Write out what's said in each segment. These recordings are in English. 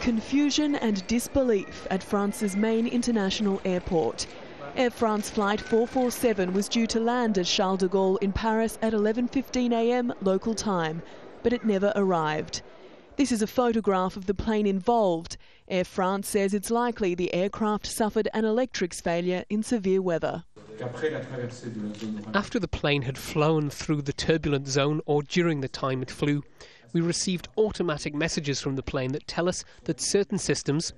confusion and disbelief at France's main international airport. Air France flight 447 was due to land at Charles de Gaulle in Paris at 11:15 a.m. local time, but it never arrived. This is a photograph of the plane involved. Air France says it's likely the aircraft suffered an electrics failure in severe weather. After the plane had flown through the turbulent zone or during the time it flew, we received automatic messages from the plane that tell us that certain systems,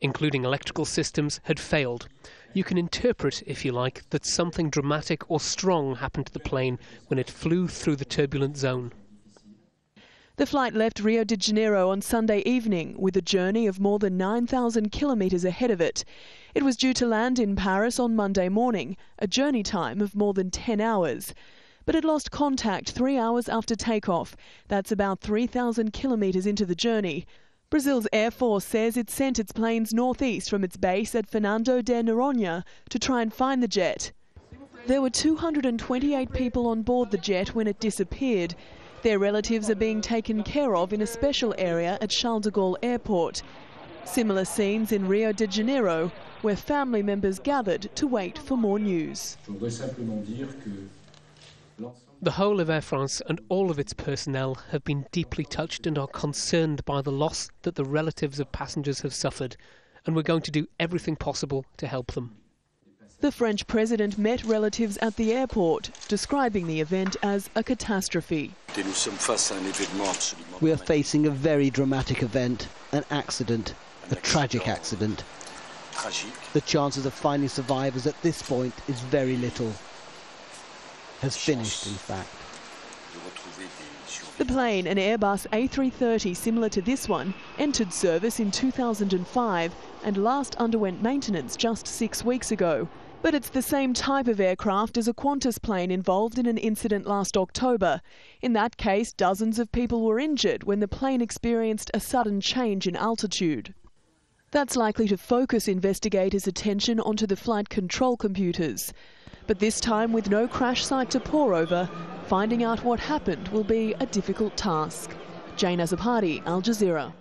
including electrical systems, had failed. You can interpret, if you like, that something dramatic or strong happened to the plane when it flew through the turbulent zone. The flight left Rio de Janeiro on Sunday evening with a journey of more than 9,000 kilometres ahead of it. It was due to land in Paris on Monday morning, a journey time of more than 10 hours. But it lost contact 3 hours after takeoff. That's about 3,000 kilometres into the journey. Brazil's Air Force says it sent its planes northeast from its base at Fernando de Noronha to try and find the jet. There were 228 people on board the jet when it disappeared. Their relatives are being taken care of in a special area at Charles de Gaulle Airport. Similar scenes in Rio de Janeiro, where family members gathered to wait for more news. The whole of Air France and all of its personnel have been deeply touched and are concerned by the loss that the relatives of passengers have suffered, and we're going to do everything possible to help them. The French president met relatives at the airport, describing the event as a catastrophe. We are facing a very dramatic event, an accident, a tragic accident. The chances of finding survivors at this point is very little. Has finished, in fact. The plane, an Airbus A330 similar to this one, entered service in 2005 and last underwent maintenance just 6 weeks ago. But it's the same type of aircraft as a Qantas plane involved in an incident last October. In that case, dozens of people were injured when the plane experienced a sudden change in altitude. That's likely to focus investigators' attention onto the flight control computers. But this time, with no crash site to pore over, finding out what happened will be a difficult task. Jayne, Azzopardi, Al Jazeera.